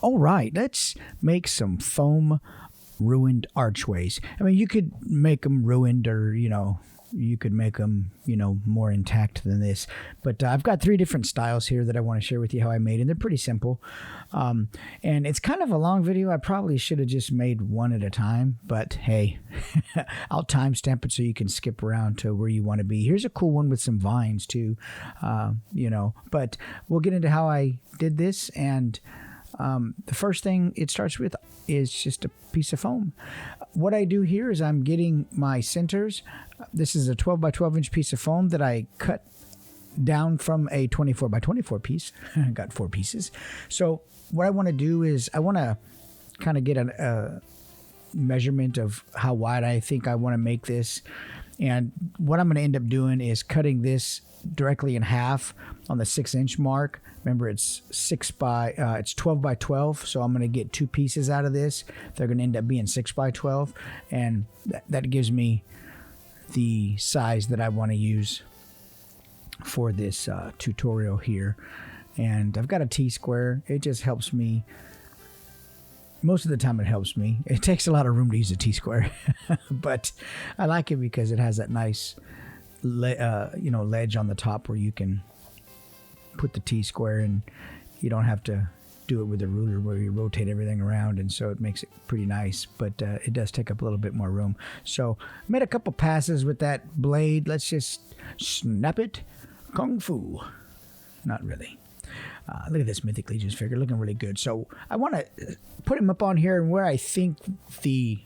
All right, let's make some foam ruined archways. I mean, you could make them ruined, or you could make them more intact than this. But I've got 3 different styles here that I want to share with you how I made, and they're pretty simple. And it's kind of a long video. I probably should have just made one at a time, but hey, I'll timestamp it so you can skip around to where you want to be. Here's a cool one with some vines too, but we'll get into how I did this. And the first thing it starts with is just a piece of foam. What I do here is I'm getting my centers. This is a 12 by 12 inch piece of foam that I cut down from a 24 by 24 piece. I got 4 pieces. So what I want to do is I want to kind of get a measurement of how wide I think I want to make this. And what I'm going to end up doing is cutting this directly in half on the 6-inch mark. Remember, it's 12 by 12, so I'm going to get 2 pieces out of this. They're going to end up being 6 by 12, and that gives me the size that I want to use for this tutorial here. And I've got a T-square. It just helps me. Most of the time it helps me. It takes a lot of room to use a T-square, but I like it because it has that nice ledge on the top where you can put the T-square, and you don't have to do it with a ruler where you rotate everything around, and so it makes it pretty nice, but it does take up a little bit more room. So I made a couple passes with that blade. Let's just snap it. Kung Fu. Not really. Look at this Mythic Legions figure, looking really good. So I want to put him up on here, and where I think the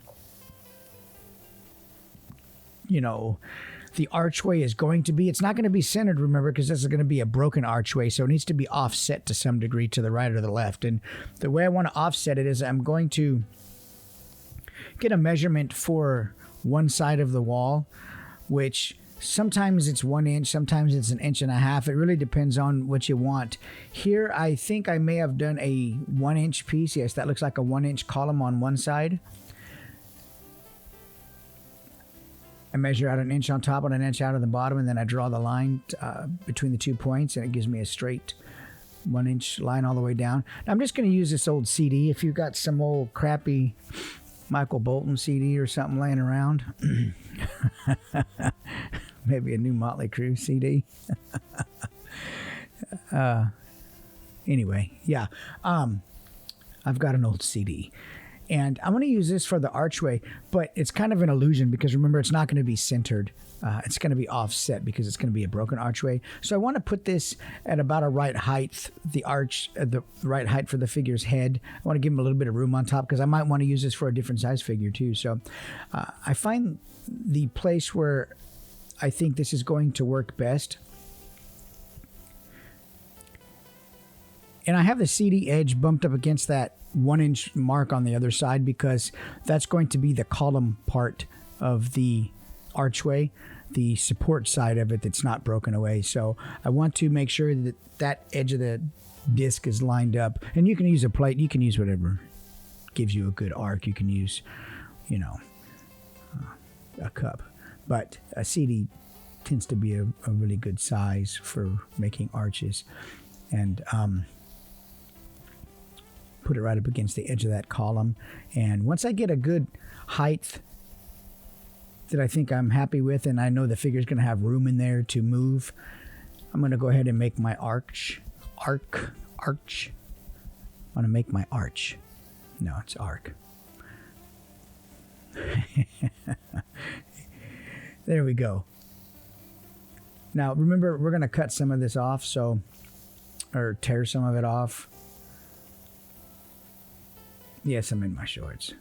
archway is going to be. It's not going to be centered, remember, because this is going to be a broken archway, so it needs to be offset to some degree to the right or the left. And the way I want to offset it is I'm going to get a measurement for one side of the wall, which sometimes it's 1 inch, sometimes it's 1.5 inches. It really depends on what you want. Here, I think I may have done a 1-inch piece. Yes, that looks like a 1-inch column on one side. I measure out 1 inch on top and 1 inch out of the bottom, and then I draw the line between the 2 points, and it gives me a straight 1-inch line all the way down. Now, I'm just going to use this old CD. If you've got some old crappy Michael Bolton CD or something laying around, maybe a new Motley Crue CD. Anyway, yeah, I've got an old CD. And I'm going to use this for the archway, but it's kind of an illusion because remember, it's not going to be centered. It's going to be offset because it's going to be a broken archway. So I want to put this at about a right height, the right height for the figure's head. I want to give him a little bit of room on top because I might want to use this for a different size figure too. So I find the place where I think this is going to work best. And I have the CD edge bumped up against that 1-inch mark on the other side because that's going to be the column part of the archway, the support side of it that's not broken away. So I want to make sure that that edge of the disc is lined up. And you can use a plate. You can use whatever gives you a good arc. You can use, a cup. But a CD tends to be a really good size for making arches. And put it right up against the edge of that column. And once I get a good height that I think I'm happy with, and I know the figure's going to have room in there to move, I'm going to go ahead and make my arch. I want to make my arch. No, it's arc. There we go. Now, remember, we're going to cut some of this off, or tear some of it off. Yes, I'm in my shorts.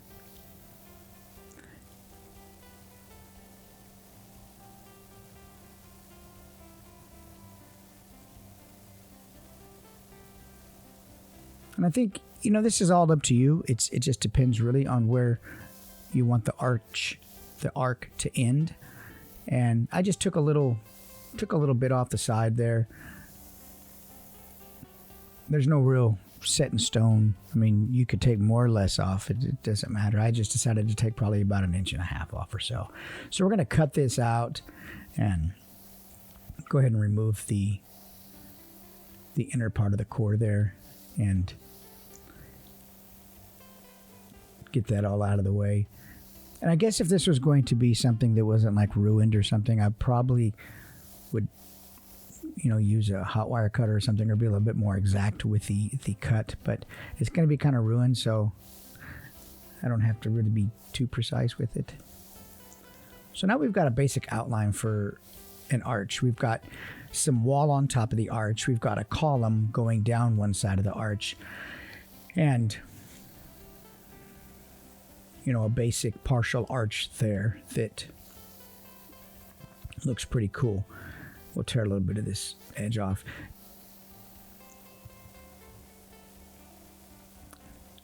And I think, this is all up to you. It just depends really on where you want the arc to end. And I just took a little bit off the side there. There's no real set in stone. I mean, you could take more or less off. It doesn't matter. I just decided to take probably about 1.5 inches off or so. So we're going to cut this out and go ahead and remove the inner part of the core there. And get that all out of the way. And I guess if this was going to be something that wasn't like ruined or something, I probably would, use a hot wire cutter or something, or be a little bit more exact with the cut. But it's going to be kind of ruined, so I don't have to really be too precise with it. So now we've got a basic outline for an arch. We've got some wall on top of the arch. We've got a column going down one side of the arch. And a basic partial arch there that looks pretty cool. We'll tear a little bit of this edge off.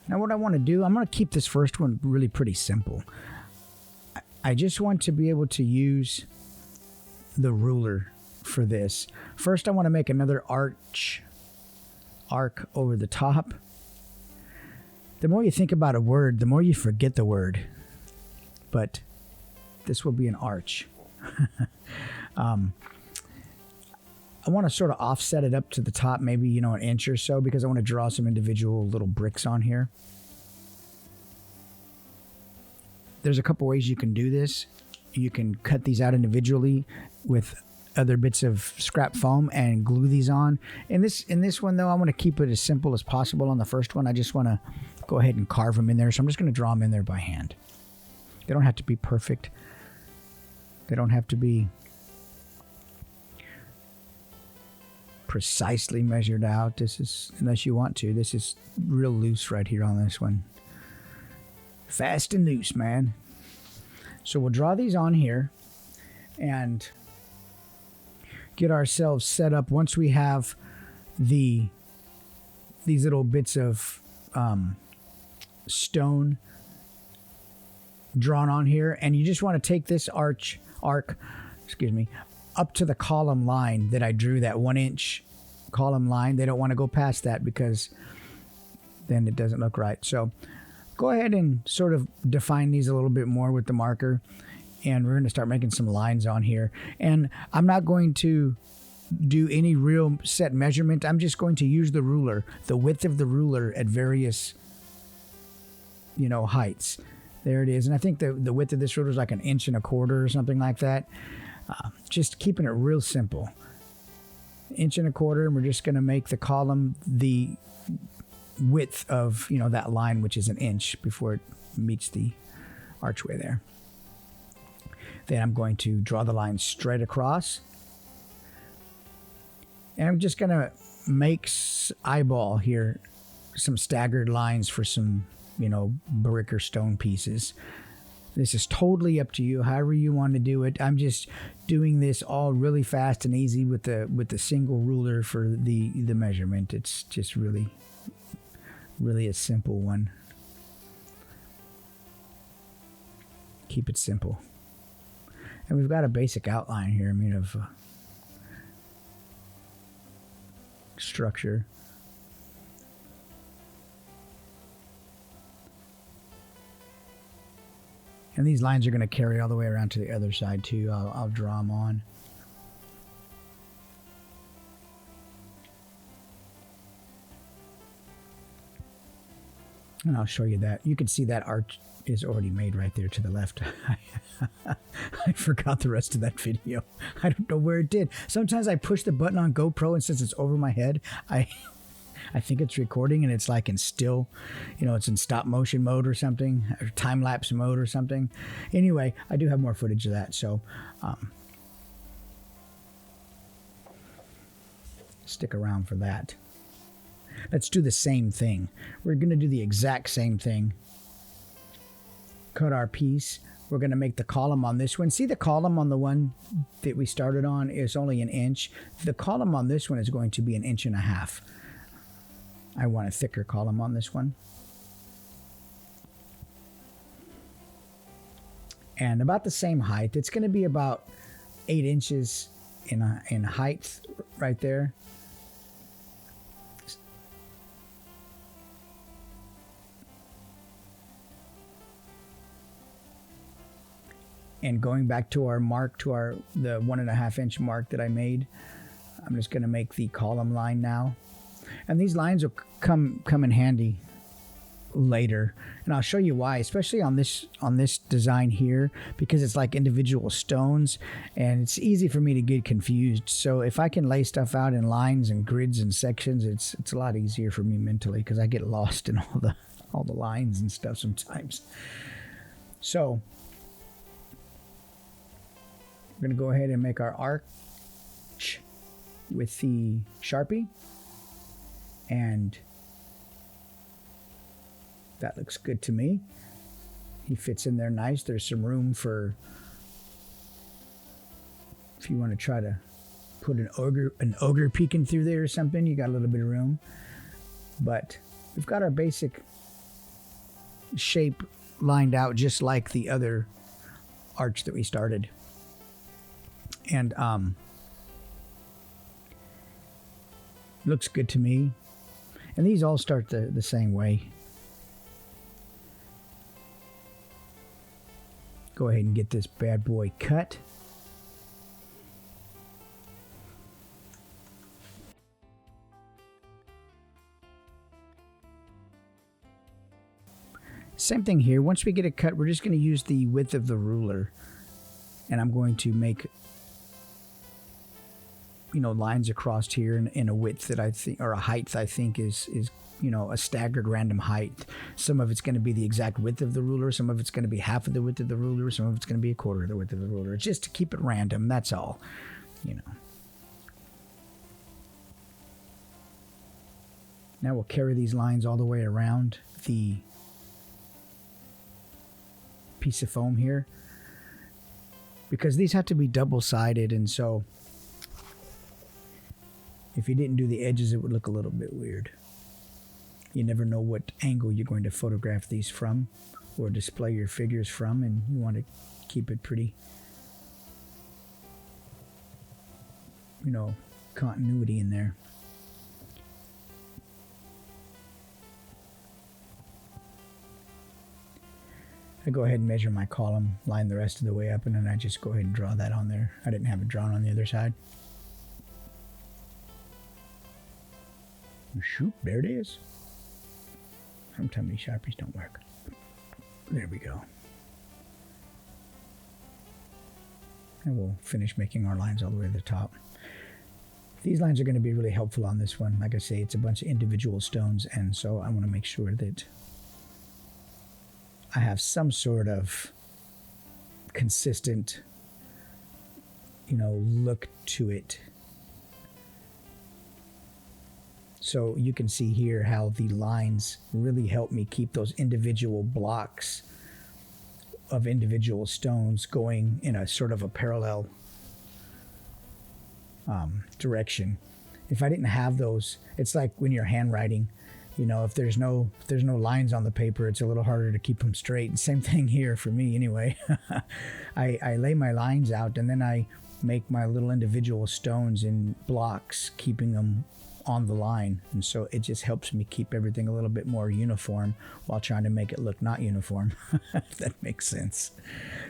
Now what I want to do, I'm going to keep this first one really pretty simple. I just want to be able to use the ruler for this. First I want to make another arc over the top. The more you think about a word, the more you forget the word. But this will be an arch. I want to sort of offset it up to the top, maybe, an inch or so, because I want to draw some individual little bricks on here. There's a couple ways you can do this. You can cut these out individually with other bits of scrap foam and glue these on. In this one, though, I want to keep it as simple as possible. On the first one, I just want to go ahead and carve them in there. So I'm just going to draw them in there by hand. They don't have to be perfect. They don't have to be precisely measured out. This is, unless you want to, this is real loose right here on this one. Fast and loose, man. So we'll draw these on here and get ourselves set up. Once we have these little bits of stone drawn on here, and you just want to take this arc, up to the column line that I drew, that 1 inch column line. They don't want to go past that because then it doesn't look right. So go ahead and sort of define these a little bit more with the marker, and we're going to start making some lines on here. And I'm not going to do any real set measurement. I'm just going to use the ruler, the width of the ruler at various heights. There it is. And I think the width of this ruler is like 1.25 inches or something like that. Just keeping it real simple. 1.25 inches, and we're just going to make the column the width of that line, which is 1 inch before it meets the archway there. Then I'm going to draw the line straight across, and I'm just going to make eyeball here some staggered lines for some brick or stone pieces. This is totally up to you, however you want to do it. I'm just doing this all really fast and easy with the single ruler for the measurement. It's just really a simple one. Keep it simple. And we've got a basic outline here, of structure. And these lines are going to carry all the way around to the other side too. I'll draw them on. And I'll show you that. You can see that arch is already made right there to the left. I forgot the rest of that video. I don't know where it did. Sometimes I push the button on GoPro, and since it's over my head, I think it's recording, and it's like in still, it's in stop motion mode or something, or time lapse mode or something. Anyway, I do have more footage of that, so stick around for that. Let's do the same thing. We're going to do the exact same thing. Cut our piece. We're going to make the column on this one. See, the column on the one that we started on is only 1 inch. The column on this one is going to be 1.5 inches. I want a thicker column on this one. And about the same height. It's going to be about 8 inches in height right there. And going back to our mark, to the 1.5 inch mark that I made, I'm just going to make the column line now. And these lines will come in handy later, and I'll show you why, especially on this design here, because it's like individual stones and it's easy for me to get confused. So if I can lay stuff out in lines and grids and sections, it's a lot easier for me mentally, because I get lost in all the lines and stuff sometimes. So we're going to go ahead and make our arch with the Sharpie, and that looks good to me. He fits in there nice. There's some room for, if you want to try to put an ogre peeking through there or something, you got a little bit of room. But we've got our basic shape lined out just like the other arch that we started. And looks good to me. And these all start the same way. Go ahead and get this bad boy cut. Same thing here. Once we get it cut, we're just going to use the width of the ruler, and I'm going to make, you know, lines across here in a width that I think, or a height I think is you know, a staggered random height. Some of it's going to be the exact width of the ruler, some of it's going to be half of the width of the ruler, some of it's going to be a quarter of the width of the ruler, just to keep it random. That's all, you know. Now we'll carry these lines all the way around the piece of foam here, because these have to be double-sided, and so if you didn't do the edges, it would look a little bit weird. You never know what angle you're going to photograph these from or display your figures from, and you want to keep it pretty, you know, continuity in there. I go ahead and measure my column, line the rest of the way up, and then I just go ahead and draw that on there. I didn't have it drawn on the other side. Shoot, there it is. Sometimes these Sharpies don't work. There we go. And we'll finish making our lines all the way to the top. These lines are going to be really helpful on this one. Like I say, it's a bunch of individual stones, and so I want to make sure that I have some sort of consistent, you know, look to it. So you can see here how the lines really help me keep those individual blocks of individual stones going in a sort of a parallel direction. If I didn't have those, it's like when you're handwriting, you know, if there's no lines on the paper, it's a little harder to keep them straight. And same thing here for me anyway. I lay my lines out, and then I make my little individual stones in blocks, keeping them on the line, and so it just helps me keep everything a little bit more uniform while trying to make it look not uniform. If that makes sense.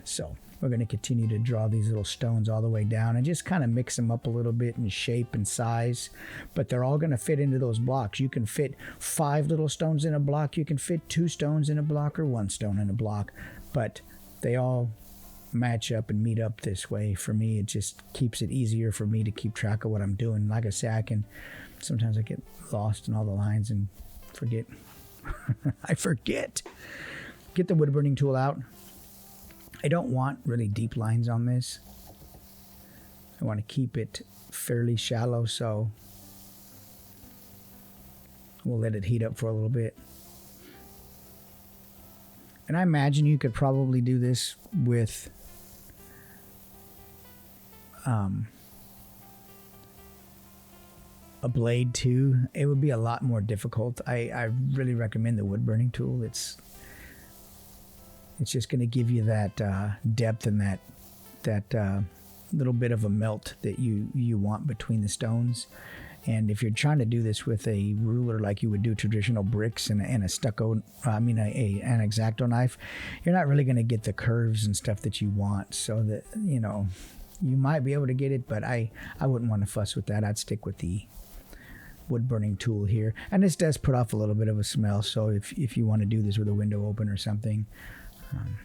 So we're going to continue to draw these little stones all the way down and just kind of mix them up a little bit in shape and size, but they're all going to fit into those blocks. You can fit 5 little stones in a block, you can fit 2 stones in a block, or 1 stone in a block, but they all match up and meet up this way. For me, it just keeps it easier for me to keep track of what I'm doing. Like I say, sometimes I get lost in all the lines and forget. I forget. Get the wood burning tool out. I don't want really deep lines on this. I want to keep it fairly shallow, so we'll let it heat up for a little bit. And I imagine you could probably do this with a blade too. It would be a lot more difficult. I really recommend the wood burning tool. It's just going to give you that depth and that little bit of a melt that you want between the stones. And if you're trying to do this with a ruler like you would do traditional bricks and a stucco, an X-Acto knife, you're not really going to get the curves and stuff that you want. So that, you know, you might be able to get it, but I wouldn't want to fuss with that. I'd stick with the wood burning tool here. And this does put off a little bit of a smell, so if you want to do this with a window open or something,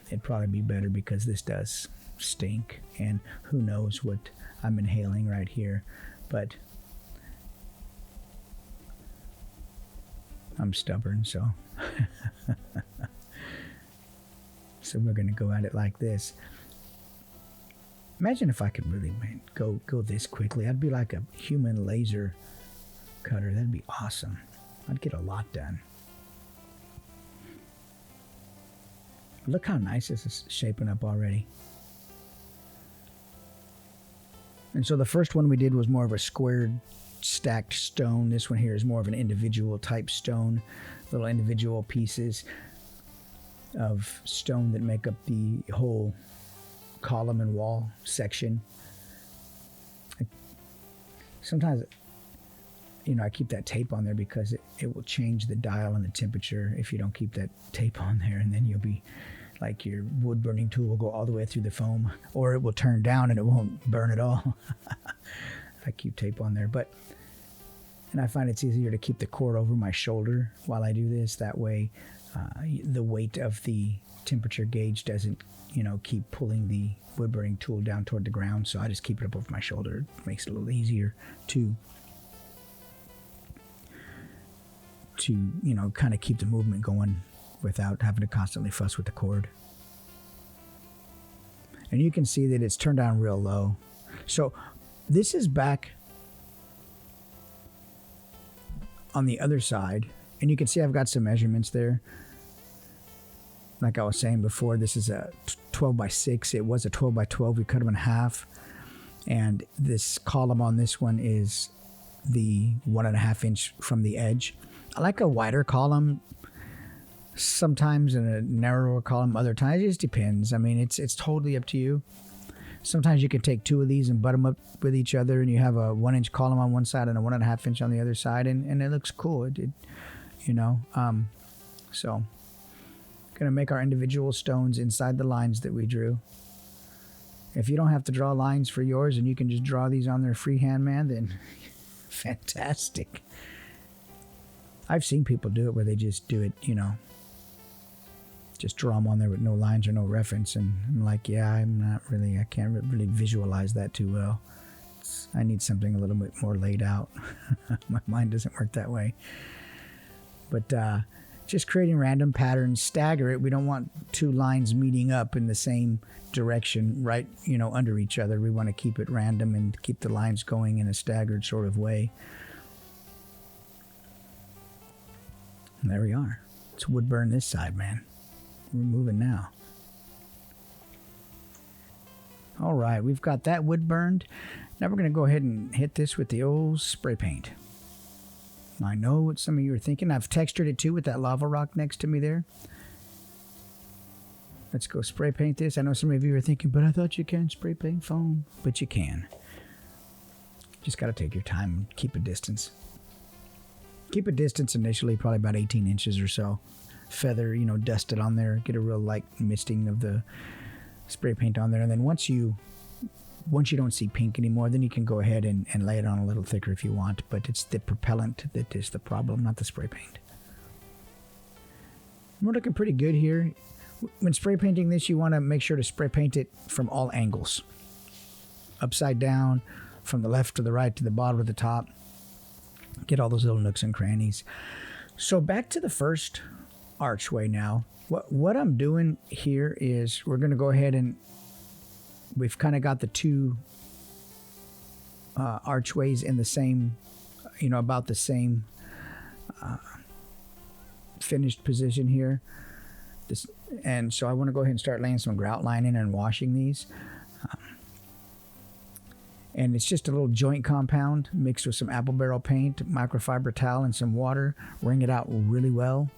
it'd probably be better, because this does stink, and who knows what I'm inhaling right here. But I'm stubborn, so so we're gonna go at it like this. Imagine if I could really, man, go this quickly. I'd be like a human laser cutter. That'd be awesome. I'd get a lot done. Look how nice this is shaping up already. And so the first one we did was more of a squared stacked stone. This one here is more of an individual type stone, little individual pieces of stone that make up the whole column and wall section. Sometimes, you know, I keep that tape on there because it will change the dial and the temperature if you don't keep that tape on there, and then you'll be like, your wood burning tool will go all the way through the foam, or it will turn down and it won't burn at all. I keep tape on there, and I find it's easier to keep the cord over my shoulder while I do this. That way the weight of the temperature gauge doesn't, you know, keep pulling the wood burning tool down toward the ground. So I just keep it up over my shoulder. It makes it a little easier to you know, kind of keep the movement going without having to constantly fuss with the cord. And you can see that it's turned down real low. So this is back on the other side, and you can see I've got some measurements there. Like I was saying before, this is a 12 by 6. It was a 12 by 12. We cut them in half. And this column on this one is the 1.5 inch from the edge. I like a wider column sometimes and a narrower column other times. It just depends. I mean, it's totally up to you. Sometimes you can take two of these and butt them up with each other, and you have a 1 inch column on one side and a 1.5 inch on the other side, and it looks cool. It you know, so gonna make our individual stones inside the lines that we drew. If you don't have to draw lines for yours and you can just draw these on there freehand, man, then fantastic. I've seen people do it where they just do it, you know, just draw them on there with no lines or no reference, and I'm like, yeah, I can't really visualize that too well. I need something a little bit more laid out. My mind doesn't work that way. But just creating random patterns, stagger it. We don't want two lines meeting up in the same direction, right, you know, under each other. We want to keep it random and keep the lines going in a staggered sort of way. And there we are. Let's wood burn this side, man. We're moving now. All right, we've got that wood burned. Now we're going to go ahead and hit this with the old spray paint. I know what some of you are thinking. I've textured it too with that lava rock next to me there. Let's go spray paint this. I know some of you are thinking, but I thought you can't spray paint foam. But you can. Just got to take your time and keep a distance. Keep a distance initially, probably about 18 inches or so. Feather, you know, dust it on there. Get a real light misting of the spray paint on there. And then once you don't see pink anymore, then you can go ahead and lay it on a little thicker if you want. But it's the propellant that is the problem, not the spray paint. We're looking pretty good here. When spray painting this, you want to make sure to spray paint it from all angles. Upside down, from the left to the right, to the bottom to the top. Get all those little nooks and crannies. So back to the first archway now. What I'm doing here is we're going to go ahead and we've kind of got the two archways in the same, you know, about the same finished position here. And so I want to go ahead and start laying some grout lining and washing these. And it's just a little joint compound mixed with some apple barrel paint, microfiber towel, and some water. Wring it out really well.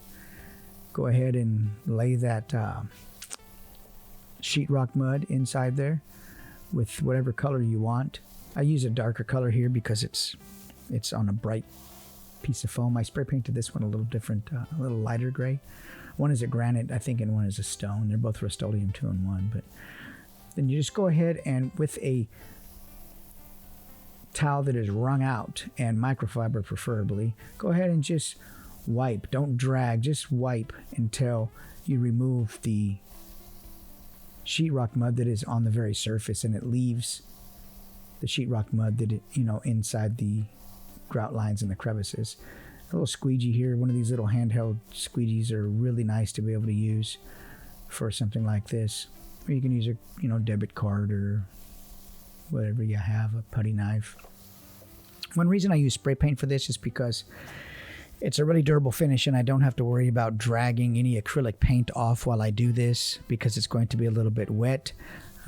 Go ahead and lay that sheetrock mud inside there with whatever color you want. I use a darker color here because it's on a bright piece of foam. I spray painted this one a little different, a little lighter gray. One is a granite, I think, and one is a stone. They're both Rust-Oleum 2-in-1. But then you just go ahead and with a towel that is wrung out, and microfiber preferably, go ahead and just wipe. Don't drag, just wipe until you remove the sheetrock mud that is on the very surface, and it leaves the sheetrock mud that inside the grout lines and the crevices. A little squeegee here, one of these little handheld squeegees are really nice to be able to use for something like this. Or you can use a debit card or whatever you have, a putty knife. One reason I use spray paint for this is because it's a really durable finish, and I don't have to worry about dragging any acrylic paint off while I do this because it's going to be a little bit wet.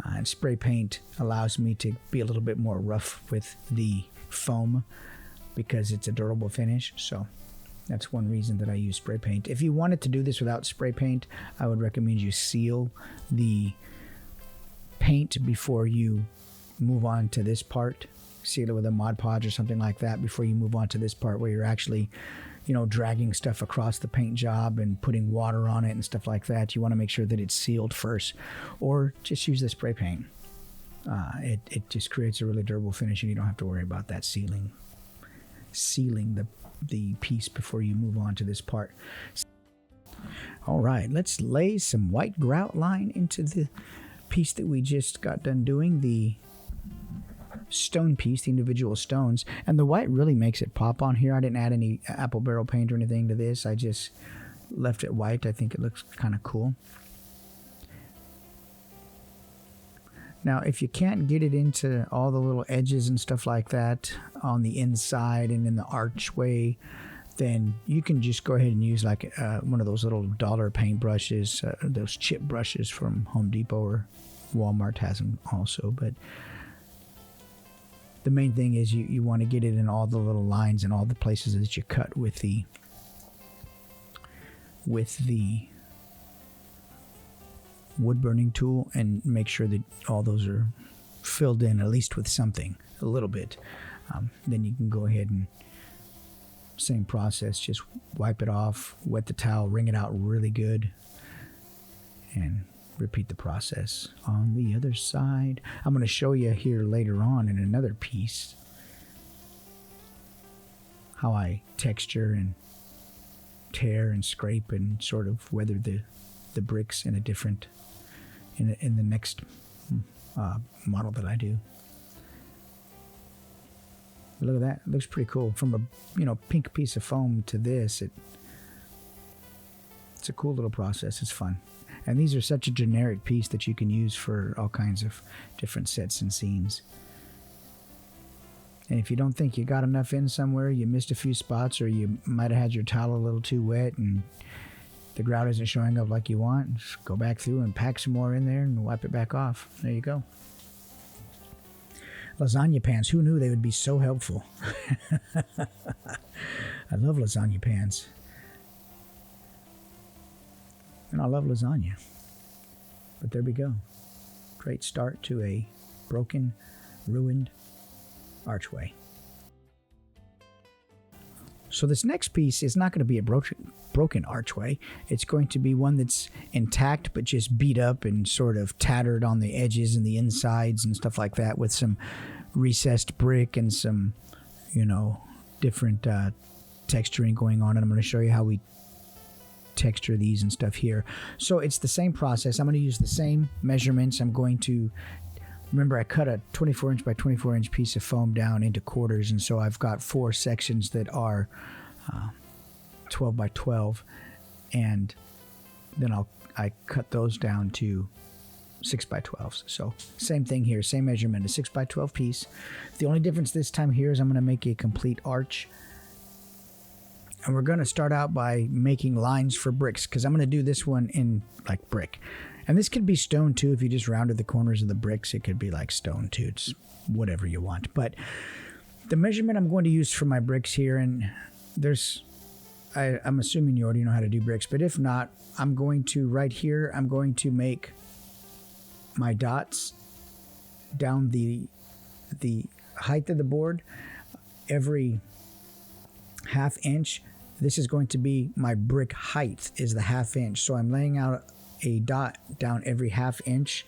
And spray paint allows me to be a little bit more rough with the foam because it's a durable finish. So that's one reason that I use spray paint. If you wanted to do this without spray paint, I would recommend you seal the paint before you move on to this part. Seal it with a Mod Podge or something like that before you move on to this part where you're actually dragging stuff across the paint job and putting water on it and stuff like that. You want to make sure that it's sealed first, or just use the spray paint. It just creates a really durable finish, and you don't have to worry about that sealing the piece before you move on to this part. All right, let's lay some white grout line into the piece that we just got done doing, the stone piece, the individual stones. And the white really makes it pop on here. I didn't add any apple barrel paint or anything to this. I just left it white. I think it looks kind of cool. Now, if you can't get it into all the little edges and stuff like that on the inside and in the archway, then you can just go ahead and use like one of those little dollar paint brushes, those chip brushes from Home Depot, or Walmart has them also. But the main thing is you want to get it in all the little lines and all the places that you cut with the wood burning tool, and make sure that all those are filled in at least with something, a little bit. Then you can go ahead and same process, just wipe it off, wet the towel, wring it out really good, and repeat the process on the other side. I'm going to show you here later on in another piece how I texture and tear and scrape and sort of weather the bricks in a different in the next model that I do. But look at that, it looks pretty cool. From a pink piece of foam to this, it's a cool little process. It's fun. And these are such a generic piece that you can use for all kinds of different sets and scenes. And if you don't think you got enough in somewhere, you missed a few spots, or you might have had your towel a little too wet and the grout isn't showing up like you want, just go back through and pack some more in there and wipe it back off. There you go. Lasagna pans. Who knew they would be so helpful? I love lasagna pans. And I love lasagna. But there we go. Great start to a broken, ruined archway. So this next piece is not going to be a broken archway. It's going to be one that's intact but just beat up and sort of tattered on the edges and the insides and stuff like that, with some recessed brick and some, different texturing going on. And I'm going to show you how we texture these and stuff here. So it's the same process. I'm going to use the same measurements. I'm going to remember I cut a 24 inch by 24 inch piece of foam down into quarters, and so I've got 4 sections that are 12 by 12, and then I cut those down to 6 by 12s. So same thing here, same measurement, a 6 by 12 piece. The only difference this time here is I'm going to make a complete arch. And we're going to start out by making lines for bricks, because I'm going to do this one in like brick. And this could be stone too. If you just rounded the corners of the bricks, it could be like stone too. It's whatever you want. But the measurement I'm going to use for my bricks here, and I'm assuming you already know how to do bricks, but if not, I'm going to, right here, I'm going to make my dots down the height of the board every ½ inch. This is going to be my brick height, is the ½ inch. So I'm laying out a dot down every ½ inch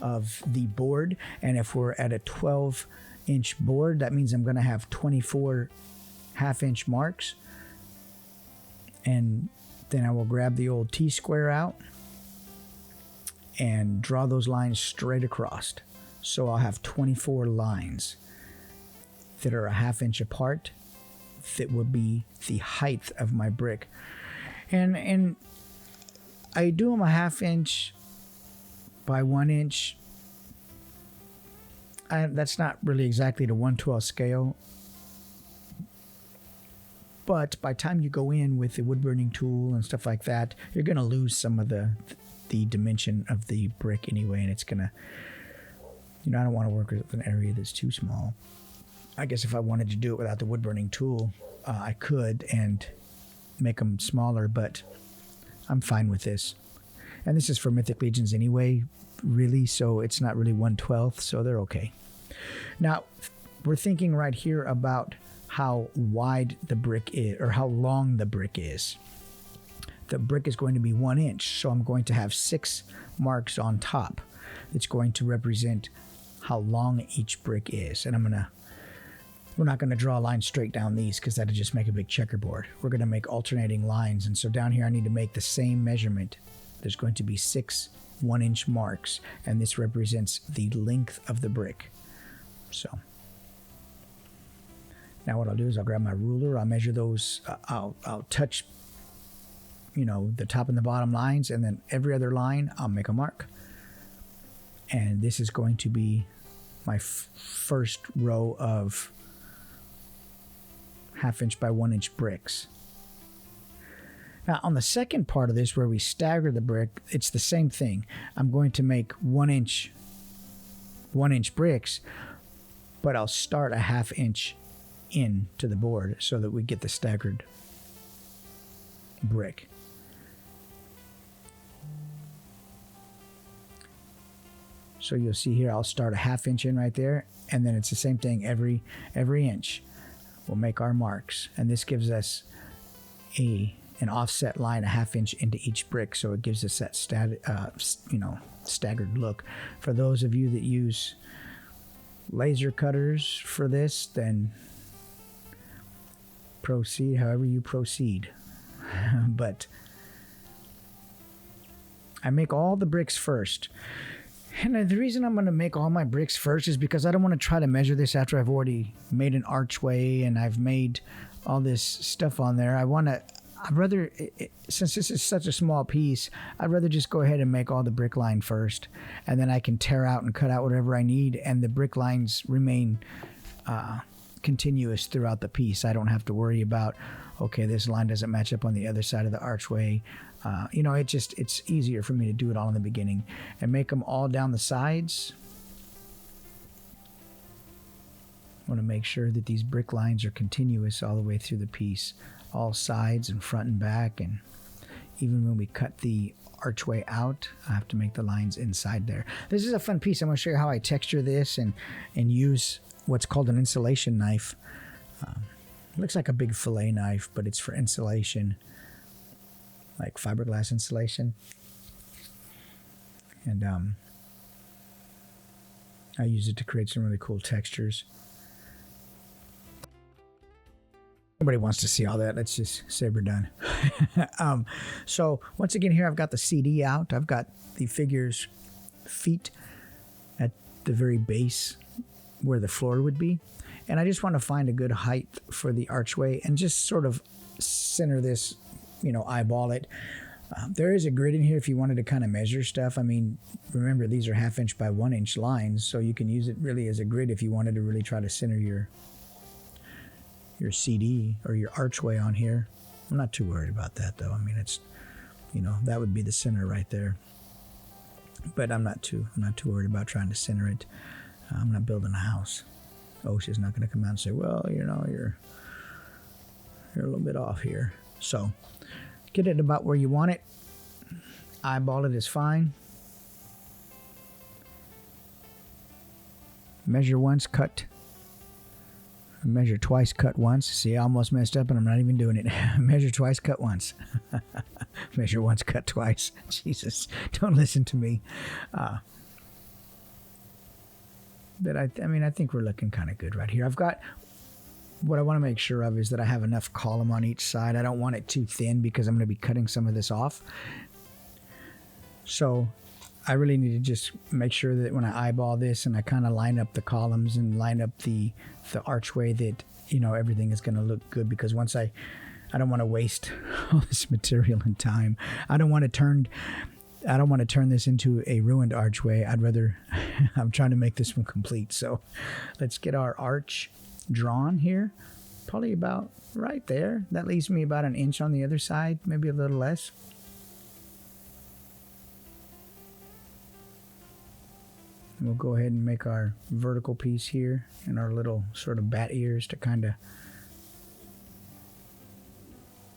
of the board. And if we're at a 12 inch board. That means I'm going to have 24 half-inch marks. And then I will grab the old T-square out and draw those lines straight across. So I'll have 24 lines that are a half-inch apart that will be the height of my brick. And I do them a half-inch by 1 inch. That's not really exactly the 1/12 scale. But by the time you go in with the wood burning tool and stuff like that, you're going to lose some of the dimension of the brick anyway, and it's going to, I don't want to work with an area that's too small. I guess if I wanted to do it without the wood burning tool, I could and make them smaller, but I'm fine with this. And this is for Mythic Legions anyway, really, so it's not really 1/12, so they're okay. Now, we're thinking right here about how wide the brick is, or how long the brick is. The brick is going to be 1 inch, so I'm going to have 6 marks on top. It's going to represent how long each brick is. And we're not going to draw a line straight down these because that'd just make a big checkerboard. We're going to make alternating lines. And so down here I need to make the same measurement. There's going to be 6 1-inch marks, and this represents the length of the brick. So now what I'll do is I'll grab my ruler, I'll measure those, I'll touch, the top and the bottom lines, and then every other line I'll make a mark. And this is going to be my first row of half-inch by 1-inch bricks. Now on the second part of this, where we stagger the brick, it's the same thing. I'm going to make 1-inch bricks, but I'll start a half-inch into the board so that we get the staggered brick. So you'll see here I'll start a half-inch in right there, and then it's the same thing every inch. We'll make our marks, and this gives us an offset line a half-inch into each brick, so it gives us that staggered look. For those of you that use laser cutters for this, then proceed however you proceed. But I make all the bricks first. And the reason I'm going to make all my bricks first is because I don't want to try to measure this after I've already made an archway and I've made all this stuff on there. I'd rather, since this is such a small piece, I'd rather just go ahead and make all the brick line first, and then I can tear out and cut out whatever I need, and the brick lines remain continuous throughout the piece. I don't have to worry about, okay, this line doesn't match up on the other side of the archway. It's easier for me to do it all in the beginning and make them all down the sides. I want to make sure that these brick lines are continuous all the way through the piece, all sides and front and back. And even when we cut the archway out, I have to make the lines inside there. This is a fun piece. I'm going to show you how I texture this and use what's called an insulation knife. It looks like a big fillet knife, but it's for insulation, like fiberglass insulation. And I use it to create some really cool textures. Nobody wants to see all that. Let's just say we're done. So once again here, I've got the CD out. I've got the figure's feet at the very base where the floor would be. And I just want to find a good height for the archway and just sort of center this, eyeball it. There is a grid in here if you wanted to kind of measure stuff. I mean, remember, these are 1/2 inch by 1 inch lines, so you can use it really as a grid if you wanted to really try to center your CD or your archway on here. I'm not too worried about that, though. I mean, it's, that would be the center right there. But I'm not too worried about trying to center it. I'm not building a house. OSHA's not going to come out and say, well, you're a little bit off here. So get it about where you want it. Eyeball it is fine. Measure once, cut. Measure twice, cut once. See, I almost messed up and I'm not even doing it. Measure twice, cut once. Measure once, cut twice. Jesus, don't listen to me. But I mean, I think we're looking kind of good right here. I've got, what I want to make sure of is that I have enough column on each side. I don't want it too thin because I'm going to be cutting some of this off. So I really need to just make sure that when I eyeball this and I kind of line up the columns and line up the archway, that, you know, everything is going to look good, because once I don't want to waste all this material and time. I don't want to turn this into a ruined archway. I'd rather, I'm trying to make this one complete. So let's get our arch drawn here, probably about right there. That leaves me about an inch on the other side, maybe a little less. And we'll go ahead and make our vertical piece here and our little sort of bat ears to kind of,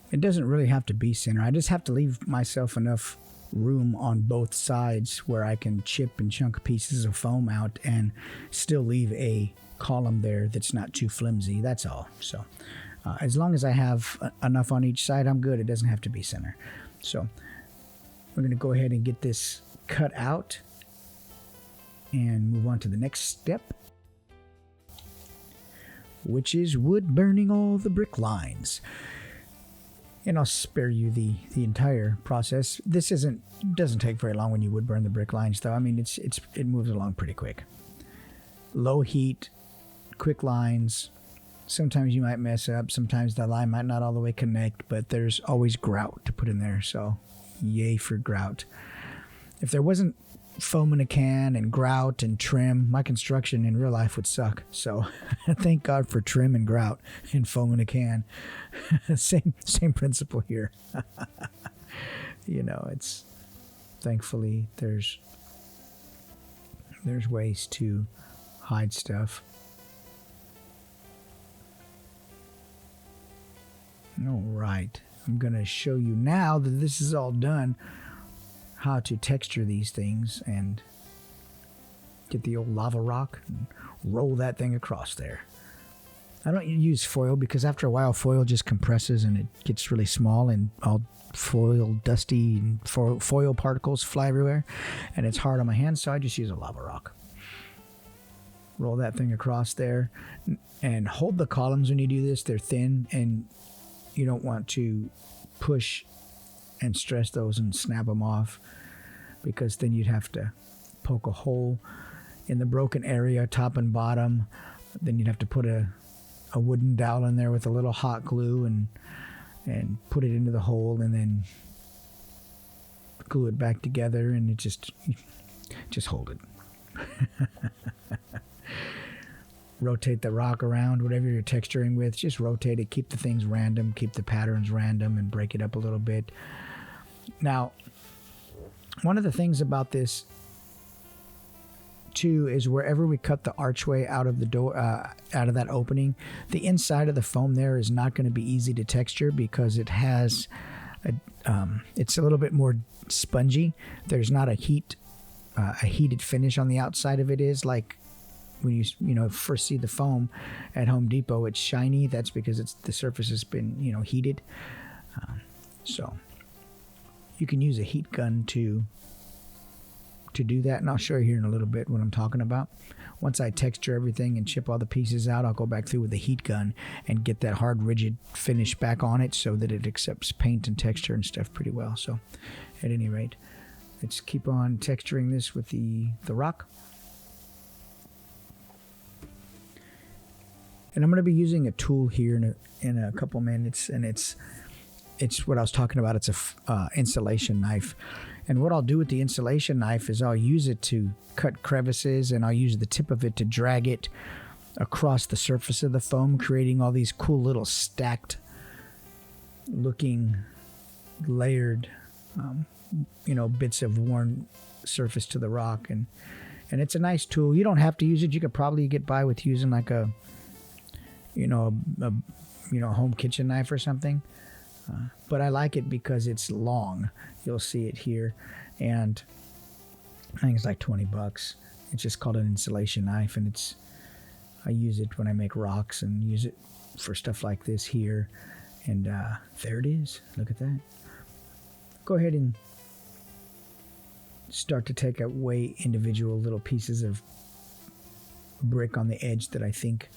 it doesn't really have to be center. I just have to leave myself enough room on both sides where I can chip and chunk pieces of foam out and still leave a column there that's not too flimsy. That's all. So as long as I have enough on each side, I'm good. It doesn't have to be center. So we're going to go ahead and get this cut out and move on to the next step, which is wood burning all the brick lines. And I'll spare you the entire process. This doesn't take very long when you wood burn the brick lines, though. I mean, it moves along pretty quick. Low heat, quick lines. Sometimes you might mess up. Sometimes the line might not all the way connect, but there's always grout to put in there. So, yay for grout. If there wasn't foam in a can and grout and trim, my construction in real life would suck. So thank God for trim and grout and foam in a can. same principle here. You know, it's thankfully there's ways to hide stuff. All right, I'm gonna show you now that this is all done, how to texture these things and get the old lava rock and roll that thing across there. I don't use foil because after a while foil just compresses and it gets really small and all foil dusty and foil particles fly everywhere and it's hard on my hands, so I just use a lava rock. Roll that thing across there and hold the columns when you do this. They're thin and you don't want to push and stress those and snap them off, because then you'd have to poke a hole in the broken area, top and bottom. Then you'd have to put a wooden dowel in there with a little hot glue and put it into the hole and then glue it back together, and it just hold it. Rotate the rock around, whatever you're texturing with, just rotate it, keep the things random, keep the patterns random, and break it up a little bit. Now, one of the things about this too is wherever we cut the archway out of the door, out of that opening, the inside of the foam there is not going to be easy to texture because it has it's a little bit more spongy. There's not a heated finish on the outside of it. Is like when you first see the foam at Home Depot, it's shiny. That's because the surface has been heated. So you can use a heat gun to do that, and I'll show you here in a little bit what I'm talking about. Once I texture everything and chip all the pieces out, I'll go back through with a heat gun and get that hard, rigid finish back on it so that it accepts paint and texture and stuff pretty well. So at any rate, let's keep on texturing this with the rock. And I'm going to be using a tool here in a couple minutes, and it's what I was talking about. It's a insulation knife. And what I'll do with the insulation knife is I'll use it to cut crevices, and I'll use the tip of it to drag it across the surface of the foam, creating all these cool little stacked looking layered bits of worn surface to the rock. And it's a nice tool. You don't have to use it. You could probably get by with using like a home kitchen knife or something. But I like it because it's long. You'll see it here, and I think it's like $20. It's just called an insulation knife, and I use it when I make rocks and use it for stuff like this here. And there it is. Look at that. Go ahead and start to take away individual little pieces of brick on the edge that I think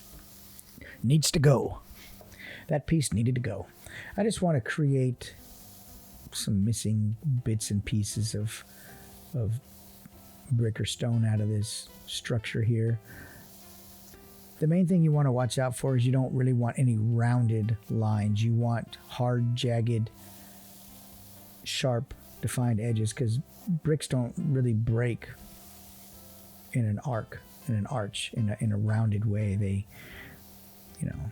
needs to go. That piece needed to go. I just want to create some missing bits and pieces of brick or stone out of this structure here. The main thing you want to watch out for is you don't really want any rounded lines. You want hard, jagged, sharp, defined edges, because bricks don't really break in an arc, in an arch, in a rounded way. They, you know,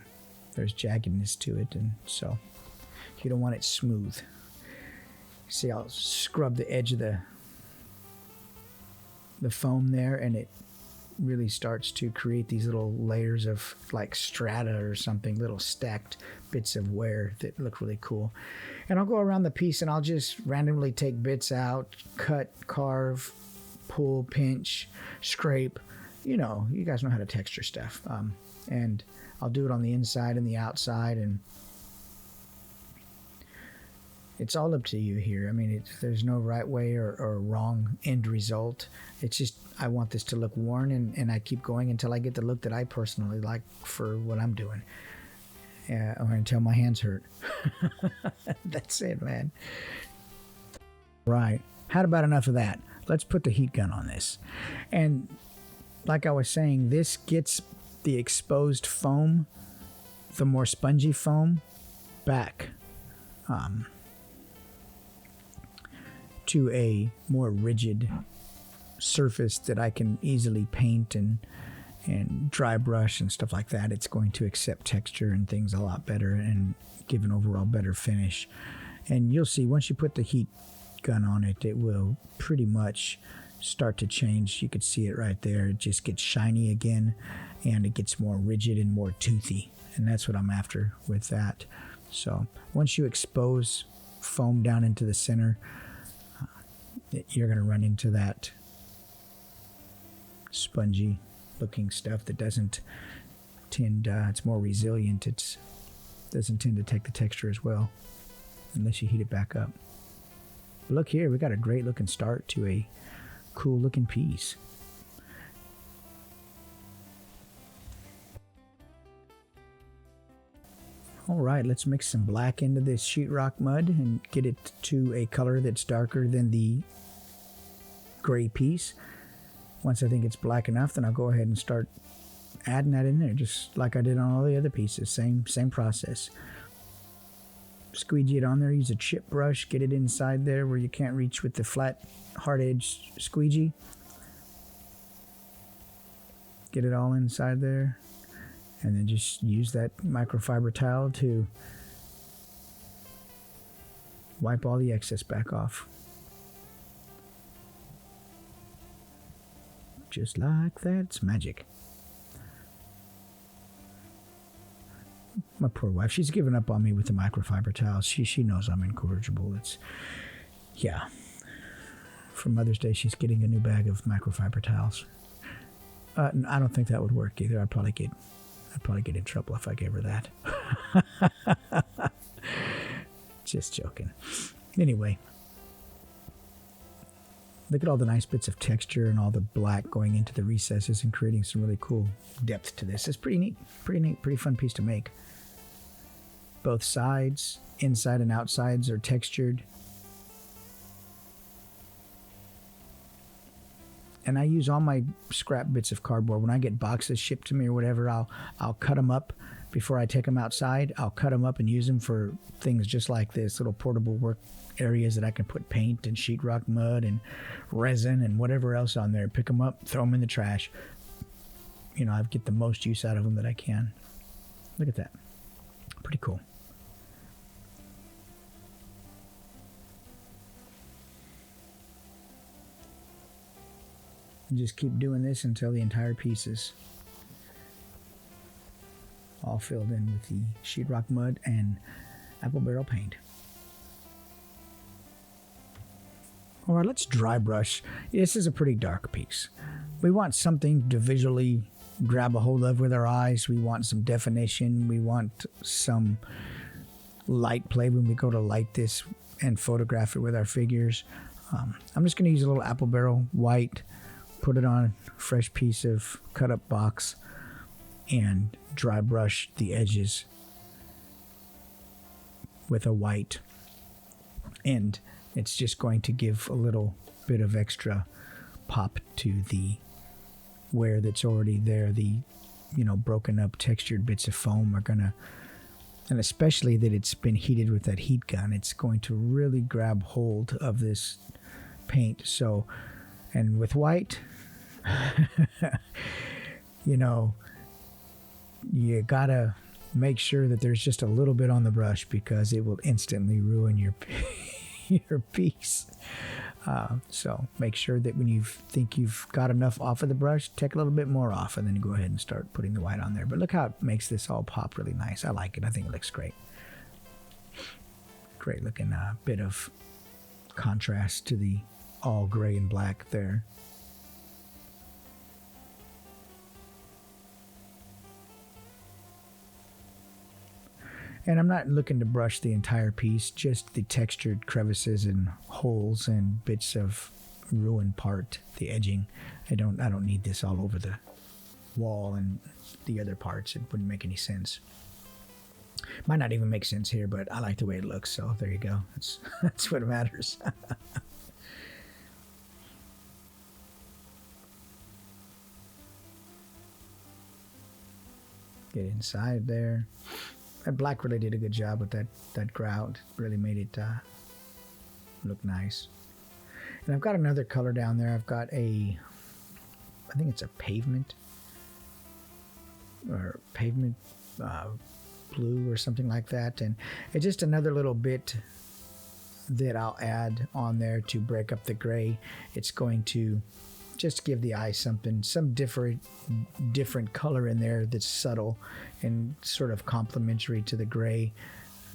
there's jaggedness to it, and so you don't want it smooth. See, I'll scrub the edge of the foam there, and it really starts to create these little layers of like strata or something, little stacked bits of wear that look really cool. And I'll go around the piece and I'll just randomly take bits out, cut, carve, pull, pinch, scrape. You know, you guys know how to texture stuff. And I'll do it on the inside and the outside, and it's all up to you here. I mean, there's no right way or wrong end result. It's just, I want this to look worn, and I keep going until I get the look that I personally like for what I'm doing. Or until my hands hurt. That's it, man. Right. Had about enough of that. Let's put the heat gun on this. And like I was saying, this gets the exposed foam, the more spongy foam, back. To a more rigid surface that I can easily paint and dry brush and stuff like that. It's going to accept texture and things a lot better and give an overall better finish. And you'll see once you put the heat gun on it, it will pretty much start to change. You could see it right there. It just gets shiny again, and it gets more rigid and more toothy. And that's what I'm after with that. So once you expose foam down into the center, you're going to run into that spongy looking stuff that doesn't tend, it's more resilient. It doesn't tend to take the texture as well unless you heat it back up. But look here, we got a great looking start to a cool looking piece. All right, let's mix some black into this sheetrock mud and get it to a color that's darker than the gray piece. Once I think it's black enough, then I'll go ahead and start adding that in there, just like I did on all the other pieces. Same process. Squeegee it on there, use a chip brush, get it inside there where you can't reach with the flat, hard edge squeegee. Get it all inside there. And then just use that microfiber towel to wipe all the excess back off. Just like that. It's magic. My poor wife, she's given up on me with the microfiber towels. She knows I'm incorrigible. Yeah. For Mother's Day, she's getting a new bag of microfiber towels. I don't think that would work either. I'd probably get in trouble if I gave her that. Just joking. Anyway, look at all the nice bits of texture and all the black going into the recesses and creating some really cool depth to this. It's pretty neat, pretty fun piece to make. Both sides, inside and outsides, are textured. And I use all my scrap bits of cardboard. When I get boxes shipped to me or whatever, I'll cut them up before I take them outside. I'll cut them up and use them for things just like this, little portable work areas that I can put paint and sheetrock mud and resin and whatever else on there. Pick them up, throw them in the trash. You know, I get the most use out of them that I can. Look at that. Pretty cool. And just keep doing this until the entire piece is all filled in with the sheetrock mud and apple barrel paint. All right, let's dry brush. This is a pretty dark piece. We want something to visually grab a hold of with our eyes. We want some definition. We want some light play when we go to light this and photograph it with our figures. I'm just going to use a little apple barrel white put it on a fresh piece of cut up box and dry brush the edges with a white, and it's just going to give a little bit of extra pop to the wear that's already there. The broken up textured bits of foam are gonna, and especially that it's been heated with that heat gun, it's going to really grab hold of this paint. So, and with white, you gotta make sure that there's just a little bit on the brush, because it will instantly ruin your your piece. So make sure that when you think you've got enough off of the brush, take a little bit more off, and then go ahead and start putting the white on there. But look how it makes this all pop really nice. I like it. I think it looks great. Great looking bit of contrast to the all gray and black there. And I'm not looking to brush the entire piece, just the textured crevices and holes and bits of ruined part, the edging. I don't need this all over the wall and the other parts. It wouldn't make any sense. Might not even make sense here, but I like the way it looks, so there you go. That's what matters. Get inside there. That black really did a good job with that grout. Really made it look nice. And I've got another color down there. I've got I think it's a pavement blue or something like that. And it's just another little bit that I'll add on there to break up the gray. It's going to just give the eye some different color in there that's subtle and sort of complementary to the gray,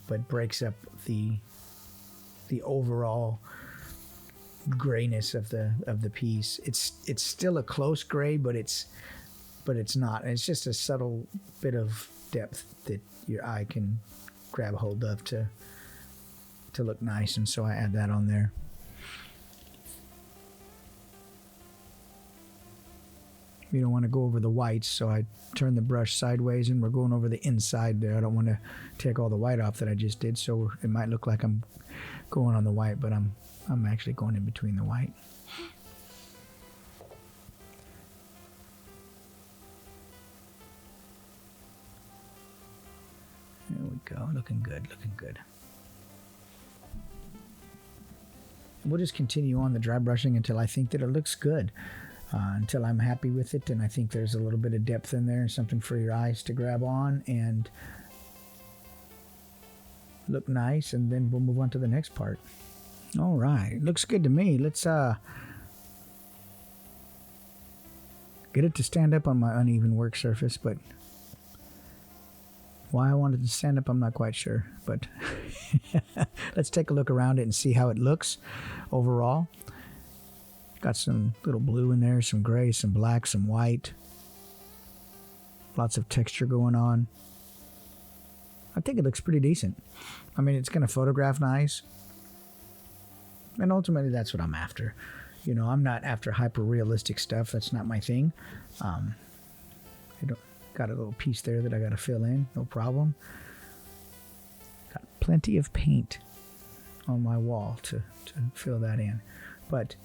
but breaks up the overall grayness of the piece. It's still a close gray, but it's not. And it's just a subtle bit of depth that your eye can grab hold of to look nice, and so I add that on there. You don't want to go over the whites, so I turn the brush sideways and we're going over the inside there. I don't want to take all the white off that I just did, so it might look like I'm going on the white, but I'm actually going in between the white. There we go. Looking good, looking good. We'll just continue on the dry brushing until I think that it looks good. Until I'm happy with it, and I think there's a little bit of depth in there and something for your eyes to grab on and look nice, and then we'll move on to the next part. All right, looks good to me. Let's get it to stand up on my uneven work surface, but why I wanted to stand up, I'm not quite sure, but let's take a look around it and see how it looks overall. Got some little blue in there, some gray, some black, some white. Lots of texture going on. I think it looks pretty decent. I mean, it's going to photograph nice. And ultimately, that's what I'm after. I'm not after hyper-realistic stuff. That's not my thing. Got a little piece there that I got to fill in. No problem. Got plenty of paint on my wall to fill that in. But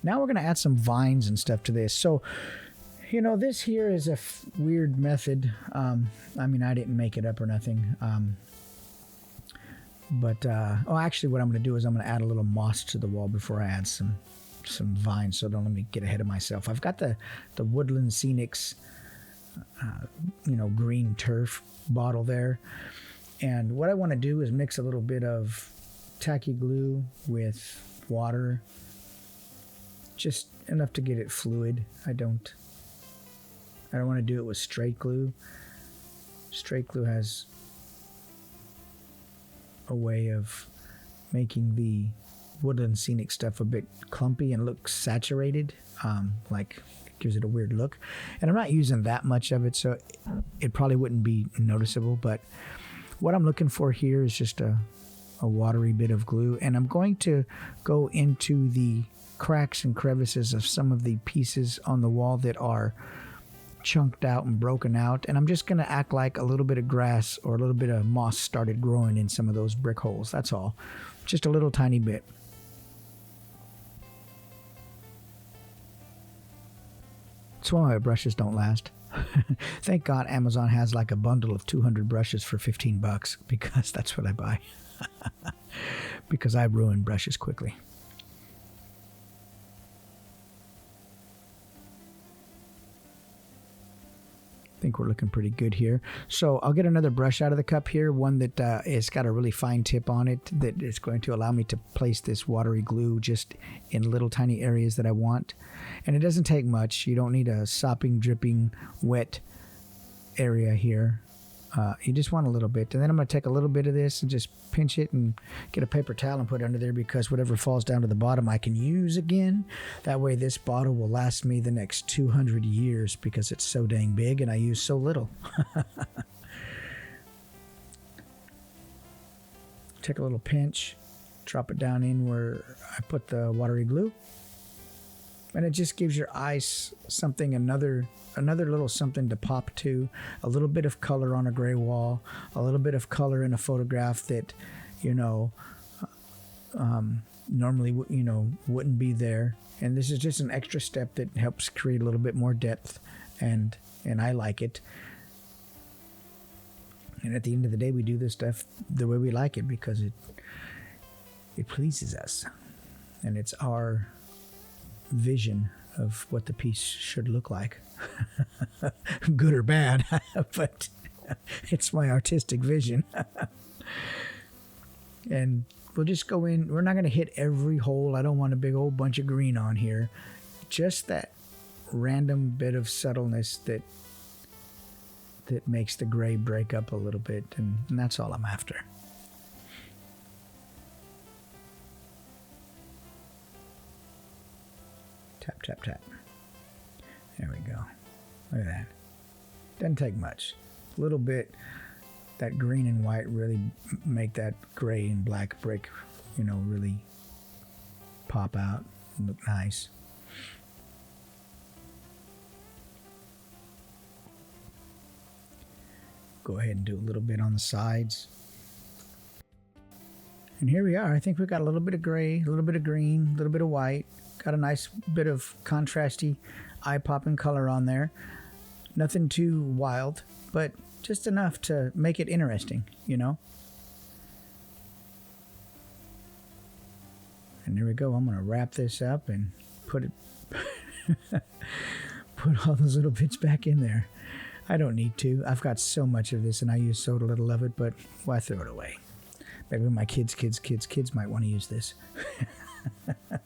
now we're going to add some vines and stuff to this. So, this here is a weird method. I mean, I didn't make it up or nothing. Actually, what I'm going to do is I'm going to add a little moss to the wall before I add some vines. So don't let me get ahead of myself. I've got the Woodland Scenics, green turf bottle there. And what I want to do is mix a little bit of tacky glue with water. Just enough to get it fluid. I don't want to do it with straight glue. Straight glue has a way of making the Woodland Scenic stuff a bit clumpy and look saturated, like gives it a weird look. And I'm not using that much of it, so it probably wouldn't be noticeable. But what I'm looking for here is just a a watery bit of glue, and I'm going to go into the cracks and crevices of some of the pieces on the wall that are chunked out and broken out, and I'm just going to act like a little bit of grass or a little bit of moss started growing in some of those brick holes. That's all. Just a little tiny bit. That's why my brushes don't last. Thank God Amazon has like a bundle of 200 brushes for $15, because that's what I buy. Because I ruin brushes quickly. I think we're looking pretty good here. So I'll get another brush out of the cup here, one that has got a really fine tip on it that is going to allow me to place this watery glue just in little tiny areas that I want. And it doesn't take much. You don't need a sopping, dripping, wet area here. You just want a little bit. And then I'm going to take a little bit of this and just pinch it and get a paper towel and put it under there, because whatever falls down to the bottom I can use again. That way this bottle will last me the next 200 years because it's so dang big and I use so little. Take a little pinch, drop it down in where I put the watery glue. And it just gives your eyes something, another little something to pop to. A little bit of color on a gray wall, a little bit of color in a photograph that, normally, wouldn't be there. And this is just an extra step that helps create a little bit more depth, and I like it. And at the end of the day, we do this stuff the way we like it, because it pleases us, and it's our vision of what the piece should look like. Good or bad, but it's my artistic vision. And we'll just go in. We're not going to hit every hole. I don't want a big old bunch of green on here. Just that random bit of subtleness that makes the gray break up a little bit, and that's all I'm after. Tap, tap, tap. There we go. Look at that. Doesn't take much. A little bit. That green and white really make that gray and black brick, really pop out and look nice. Go ahead and do a little bit on the sides. And here we are. I think we've got a little bit of gray, a little bit of green, a little bit of white. Got a nice bit of contrasty, eye-popping color on there. Nothing too wild, but just enough to make it interesting, And there we go. I'm going to wrap this up and put all those little bits back in there. I don't need to. I've got so much of this and I use so little of it, but why throw it away? Maybe my kids might want to use this.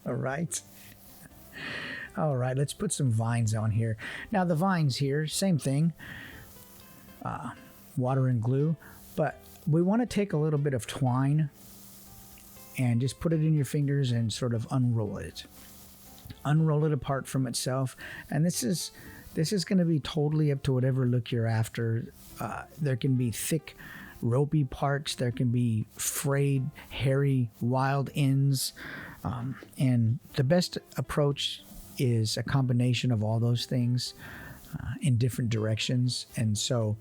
All right. All right, let's put some vines on here. Now the vines here, same thing. Water and glue, but we want to take a little bit of twine and just put it in your fingers and sort of unroll it. Unroll it apart from itself. And this is going to be totally up to whatever look you're after. There can be thick, ropey parts. There can be frayed, hairy, wild ends. And the best approach is a combination of all those things in different directions. And so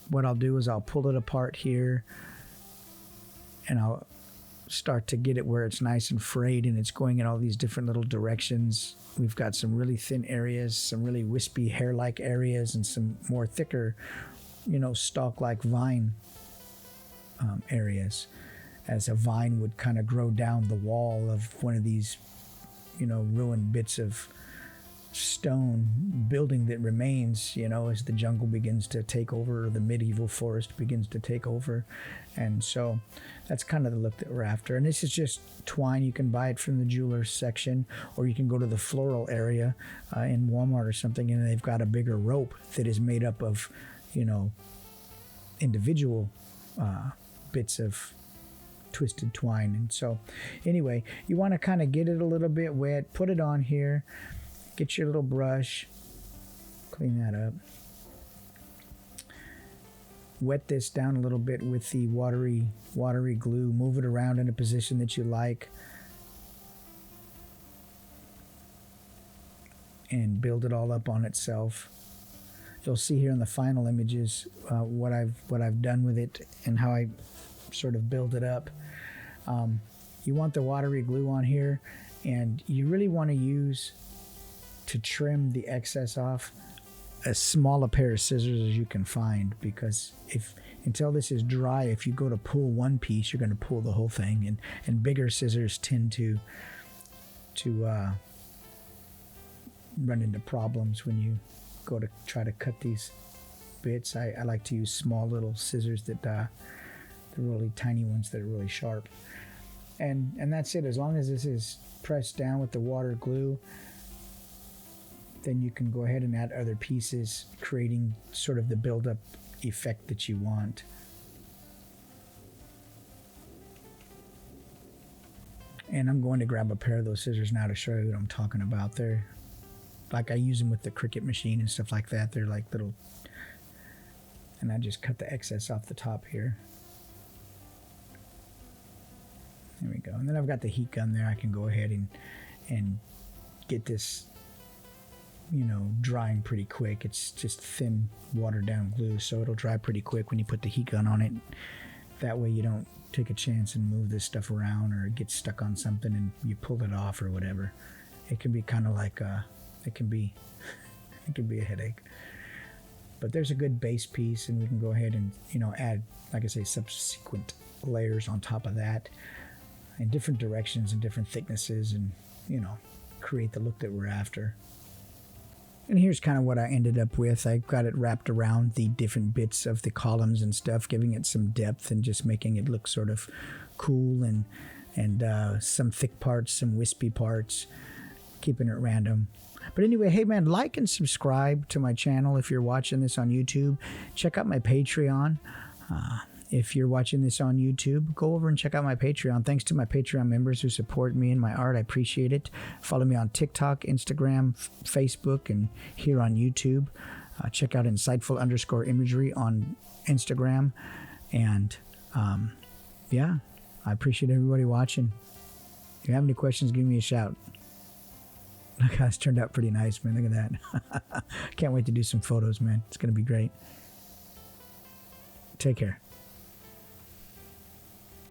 what I'll do is I'll pull it apart here and I'll start to get it where it's nice and frayed and it's going in all these different little directions. We've got some really thin areas, some really wispy hair-like areas, and some more thicker, stalk-like vine areas, as a vine would kind of grow down the wall of one of these, ruined bits of stone building that remains, as the jungle begins to take over, or the medieval forest begins to take over. And so that's kind of the look that we're after. And this is just twine. You can buy it from the jeweler's section, or you can go to the floral area in Walmart or something, and they've got a bigger rope that is made up of, individual bits of twisted twine. And so anyway, you want to kind of get it a little bit wet, put it on here, get your little brush, clean that up, wet this down a little bit with the watery glue. Move it around in a position that you like. And build it all up on itself. You'll see here in the final images what I've done with it and how I sort of build it up. You want the watery glue on here, and you really want to use, to trim the excess off, as small a pair of scissors as you can find, because until this is dry, if you go to pull one piece, you're going to pull the whole thing, and bigger scissors tend to run into problems when you go to try to cut these bits. I like to use small little scissors that the really tiny ones that are really sharp, and that's it. As long as this is pressed down with the water glue, then you can go ahead and add other pieces, creating sort of the build-up effect that you want. And I'm going to grab a pair of those scissors now to show you what I'm talking about. They're like, I use them with the Cricut machine and stuff like that. They're like little, and I just cut the excess off the top here. There we go. And then I've got the heat gun there. I can go ahead and get this, drying pretty quick. It's just thin, watered down glue, so it'll dry pretty quick when you put the heat gun on it. That way you don't take a chance and move this stuff around or get stuck on something and you pull it off or whatever. It can be kind of like it can be a headache. But there's a good base piece, and we can go ahead and add, like I say, subsequent layers on top of that in different directions and different thicknesses, and create the look that we're after. And here's kind of what I ended up with. I got it wrapped around the different bits of the columns and stuff, giving it some depth and just making it look sort of cool, and some thick parts, some wispy parts, keeping it random. But anyway, hey man, like and subscribe to my channel if you're watching this on YouTube. Check out my Patreon. If you're watching this on YouTube, go over and check out my Patreon. Thanks to my Patreon members who support me and my art. I appreciate it. Follow me on TikTok, Instagram, Facebook, and here on YouTube. Check out insightful_imagery on Instagram. And yeah, I appreciate everybody watching. If you have any questions, give me a shout. Look, this turned out pretty nice, man. Look at that. Can't wait to do some photos, man. It's going to be great. Take care.